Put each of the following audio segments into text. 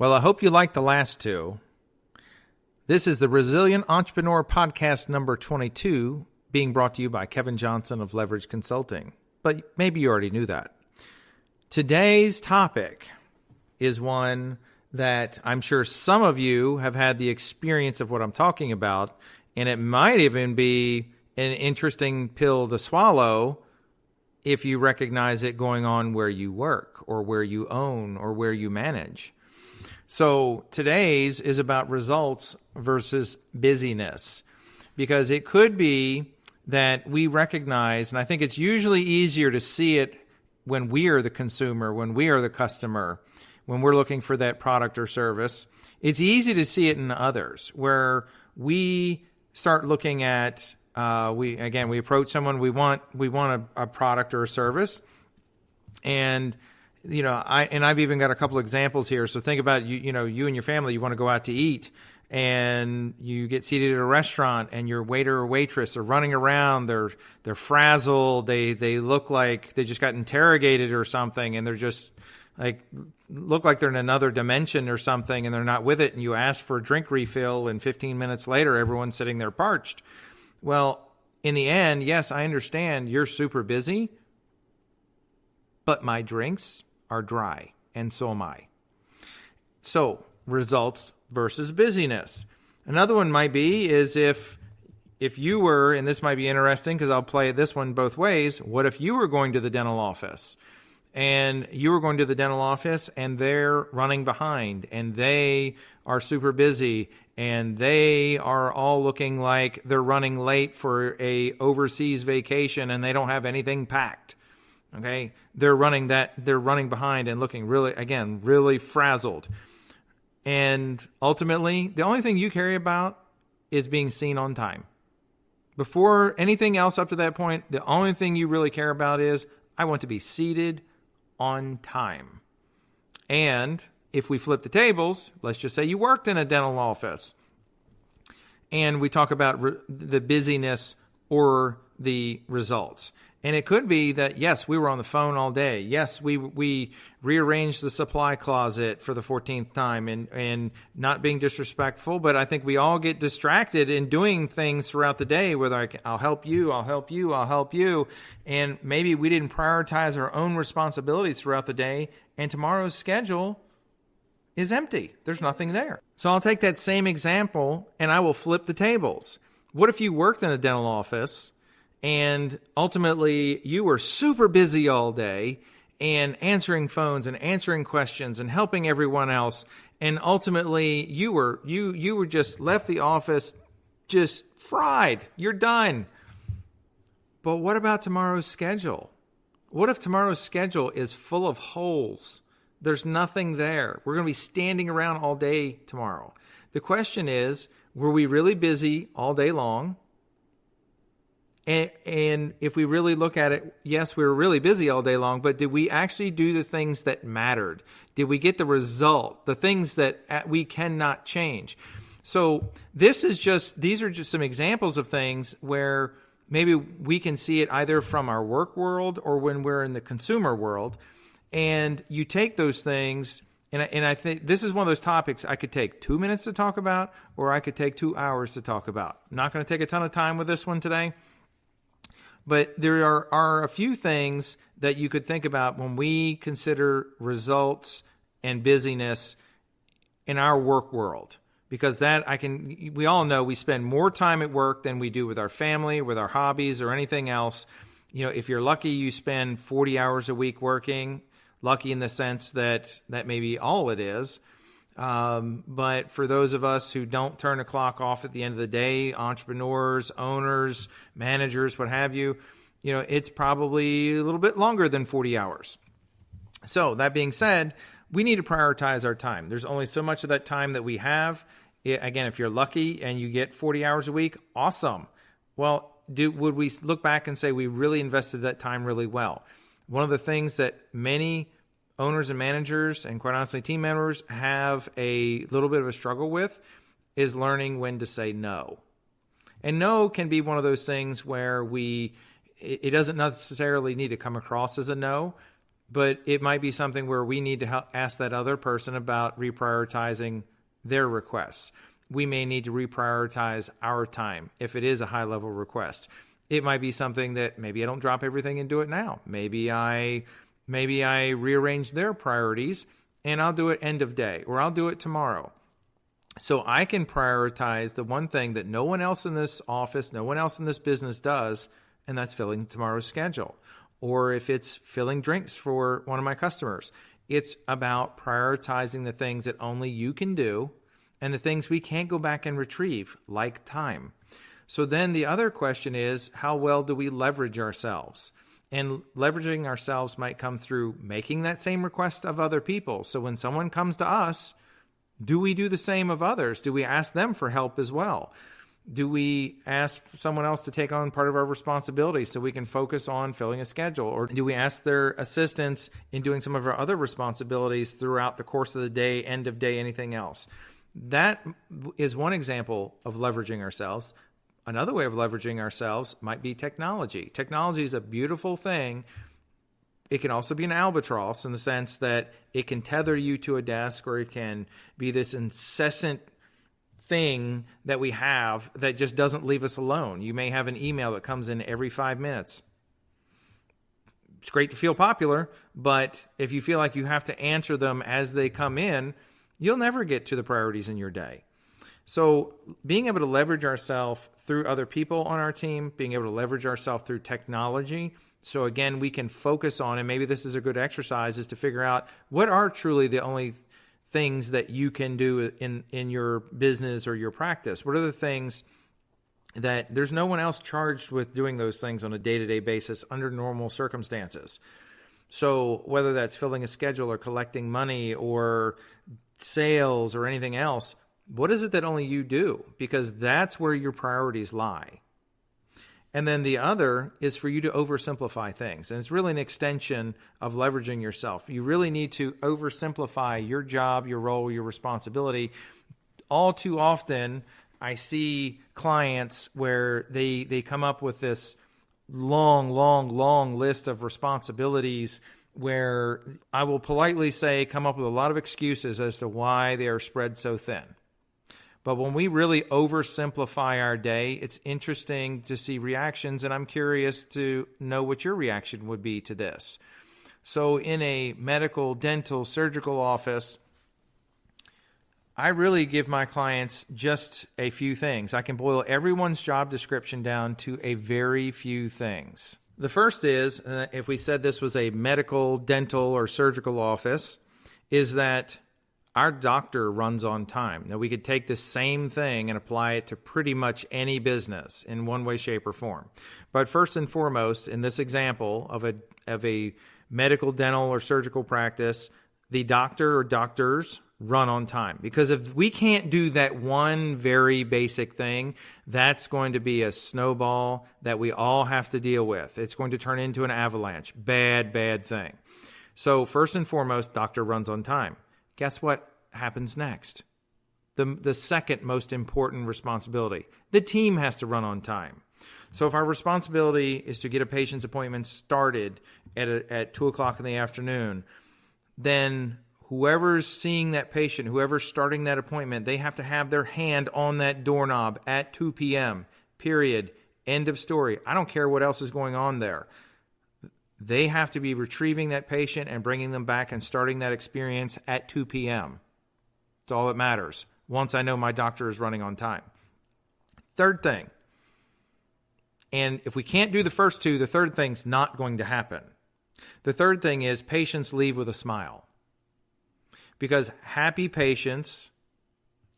Well, I hope you liked the last two. This is the Resilient Entrepreneur Podcast number 22, being brought to you by Kevin Johnson of Leverage Consulting. But maybe you already knew that. Today's topic is one that I'm sure some of you have had the experience of what I'm talking about, and it might even be an interesting pill to swallow if you recognize it going on where you work or where you own or where you manage. So today's is about results versus busyness, because it could be that we recognize, and I think it's usually easier to see it when we are the consumer, when we are the customer, when we're looking for that product or service. It's easy to see it in others, where we start looking at, we approach someone, we want a product or a service, and I've even got a couple examples here. So think about you and your family, you want to go out to eat, and you get seated at a restaurant, and your waiter or waitress are running around. They're frazzled. They look like they just got interrogated or something, and they're just look like they're in another dimension or something, and they're not with it. And you ask for a drink refill, and 15 minutes later, everyone's sitting there parched. Well, in the end, yes, I understand you're super busy, but my drinks are dry, and so am I. So, results versus busyness. Another one might be is if you were, and this might be interesting because I'll play this one both ways, what if you were going to the dental office? And you were going to the dental office and they're running behind and they are super busy and they are all looking like they're running late for a overseas vacation and they don't have anything packed. Okay, they're running behind and looking really frazzled. And ultimately, the only thing you care about is being seen on time. Before anything else up to that point, the only thing you really care about is, I want to be seated on time. And if we flip the tables, let's just say you worked in a dental office, and we talk about the busyness or the results. And it could be that, yes, we were on the phone all day. Yes, we rearranged the supply closet for the 14th time and not being disrespectful, but I think we all get distracted in doing things throughout the day, whether I'll help you, I'll help you, I'll help you. And maybe we didn't prioritize our own responsibilities throughout the day, and tomorrow's schedule is empty. There's nothing there. So I'll take that same example and I will flip the tables. What if you worked in a dental office and ultimately you were super busy all day and answering phones and answering questions and helping everyone else, and ultimately you were just left the office just fried. You're done. But what about tomorrow's schedule? What if tomorrow's schedule is full of holes? There's nothing there. We're going to be standing around all day tomorrow. The question is, were we really busy all day long? And if we really look at it, yes, we were really busy all day long, but did we actually do the things that mattered? Did we get the result, the things that we cannot change? So these are just some examples of things where maybe we can see it either from our work world or when we're in the consumer world. And you take those things, and I think this is one of those topics I could take 2 minutes to talk about, or I could take 2 hours to talk about. I'm not going to take a ton of time with this one today. But there are a few things that you could think about when we consider results and busyness in our work world. Because we all know we spend more time at work than we do with our family, with our hobbies, or anything else. If you're lucky, you spend 40 hours a week working. Lucky in the sense that may be all it is. But for those of us who don't turn the clock off at the end of the day, entrepreneurs, owners, managers, what have you, it's probably a little bit longer than 40 hours. So that being said, we need to prioritize our time. There's only so much of that time that we have. Again, if you're lucky and you get 40 hours a week, awesome. Well, would we look back and say we really invested that time really well? One of the things that many owners and managers, and quite honestly team members, have a little bit of a struggle with is learning when to say no. And no can be one of those things where it doesn't necessarily need to come across as a no, but it might be something where we need to ask that other person about reprioritizing their requests. We may need to reprioritize our time if it is a high-level request. It might be something that maybe I don't drop everything and do it now. Maybe I rearrange their priorities and I'll do it end of day, or I'll do it tomorrow. So I can prioritize the one thing that no one else in this office, no one else in this business does, and that's filling tomorrow's schedule. Or if it's filling drinks for one of my customers, it's about prioritizing the things that only you can do and the things we can't go back and retrieve, like time. So then the other question is, how well do we leverage ourselves? And leveraging ourselves might come through making that same request of other people. So when someone comes to us, do we do the same of others? Do we ask them for help as well? Do we ask someone else to take on part of our responsibility so we can focus on filling a schedule? Or do we ask their assistance in doing some of our other responsibilities throughout the course of the day, end of day, anything else? That is one example of leveraging ourselves. Another way of leveraging ourselves might be technology. Technology is a beautiful thing. It can also be an albatross in the sense that it can tether you to a desk, or it can be this incessant thing that we have that just doesn't leave us alone. You may have an email that comes in every 5 minutes. It's great to feel popular, but if you feel like you have to answer them as they come in, you'll never get to the priorities in your day. So being able to leverage ourselves through other people on our team, being able to leverage ourselves through technology, so again, we can focus on, and maybe this is a good exercise, is to figure out what are truly the only things that you can do in your business or your practice. What are the things that there's no one else charged with doing those things on a day-to-day basis under normal circumstances? So whether that's filling a schedule or collecting money or sales or anything else, what is it that only you do? Because that's where your priorities lie. And then the other is for you to oversimplify things. And it's really an extension of leveraging yourself. You really need to oversimplify your job, your role, your responsibility. All too often, I see clients where they come up with this long list of responsibilities where I will politely say come up with a lot of excuses as to why they are spread so thin. But when we really oversimplify our day, it's interesting to see reactions, and I'm curious to know what your reaction would be to this. So in a medical, dental, surgical office, I really give my clients just a few things. I can boil everyone's job description down to a very few things. The first is, if we said this was a medical, dental, or surgical office, is that our doctor runs on time. Now, we could take the same thing and apply it to pretty much any business in one way, shape, or form. But first and foremost, in this example of a medical, dental, or surgical practice, the doctor or doctors run on time. Because if we can't do that one very basic thing, that's going to be a snowball that we all have to deal with. It's going to turn into an avalanche. Bad thing. So first and foremost, doctor runs on time. Guess what happens next? The second most important responsibility. The team has to run on time. So if our responsibility is to get a patient's appointment started at 2 o'clock in the afternoon, then whoever's seeing that patient, whoever's starting that appointment, they have to have their hand on that doorknob at 2 p.m., period. End of story. I don't care what else is going on there. They have to be retrieving that patient and bringing them back and starting that experience at 2 p.m. That's all that matters, once I know my doctor is running on time. Third thing, and if we can't do the first two, the third thing's not going to happen. The third thing is patients leave with a smile. Because happy patients,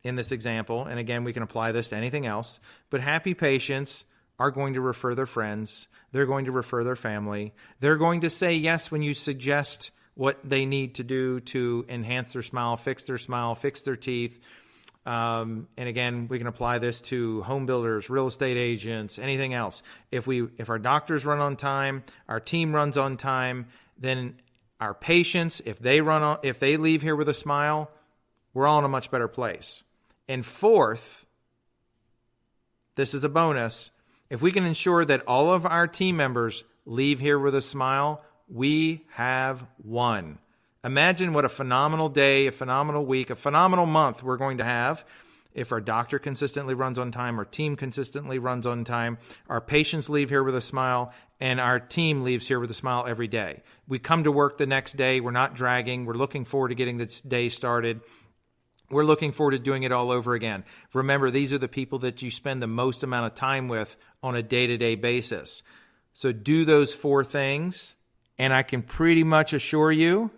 in this example, and again, we can apply this to anything else, but happy patients are going to refer their friends. They're going to refer their family. They're going to say yes when you suggest what they need to do to enhance their smile, fix their teeth. And again, we can apply this to home builders, real estate agents, anything else. If our doctors run on time, our team runs on time, then our patients, if they leave here with a smile, we're all in a much better place. And fourth, this is a bonus. If we can ensure that all of our team members leave here with a smile, We have won. Imagine what a phenomenal day, a phenomenal week, a phenomenal month we're going to have if our doctor consistently runs on time, our team consistently runs on time, our patients leave here with a smile, and our team leaves here with a smile every day. We come to work the next day. We're not dragging. We're looking forward to getting this day started. We're looking forward to doing it all over again. Remember, these are the people that you spend the most amount of time with on a day-to-day basis. So do those 4 things, and I can pretty much assure you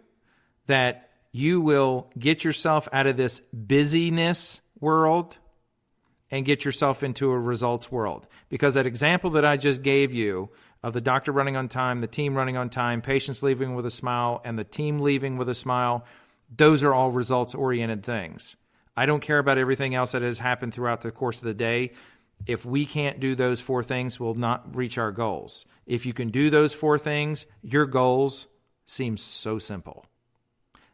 that you will get yourself out of this busyness world and get yourself into a results world. Because that example that I just gave you of the doctor running on time, the team running on time, patients leaving with a smile, and the team leaving with a smile, those are all results-oriented things. I don't care about everything else that has happened throughout the course of the day. If we can't do those 4 things, we'll not reach our goals. If you can do those 4 things, your goals seem so simple.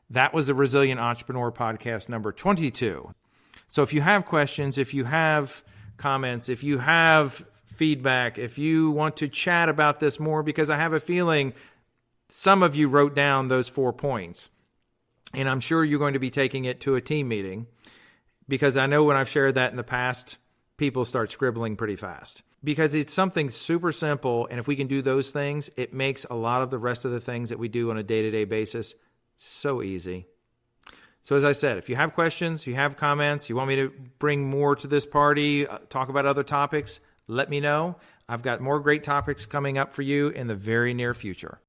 That was the Resilient Entrepreneur Podcast number 22. So if you have questions, if you have comments, if you have feedback, if you want to chat about this more, because I have a feeling some of you wrote down those 4 points, and I'm sure you're going to be taking it to a team meeting, because I know when I've shared that in the past, people start scribbling pretty fast. Because it's something super simple, and if we can do those things, it makes a lot of the rest of the things that we do on a day-to-day basis so easy. So as I said, if you have questions, you have comments, you want me to bring more to this party, talk about other topics, let me know. I've got more great topics coming up for you in the very near future.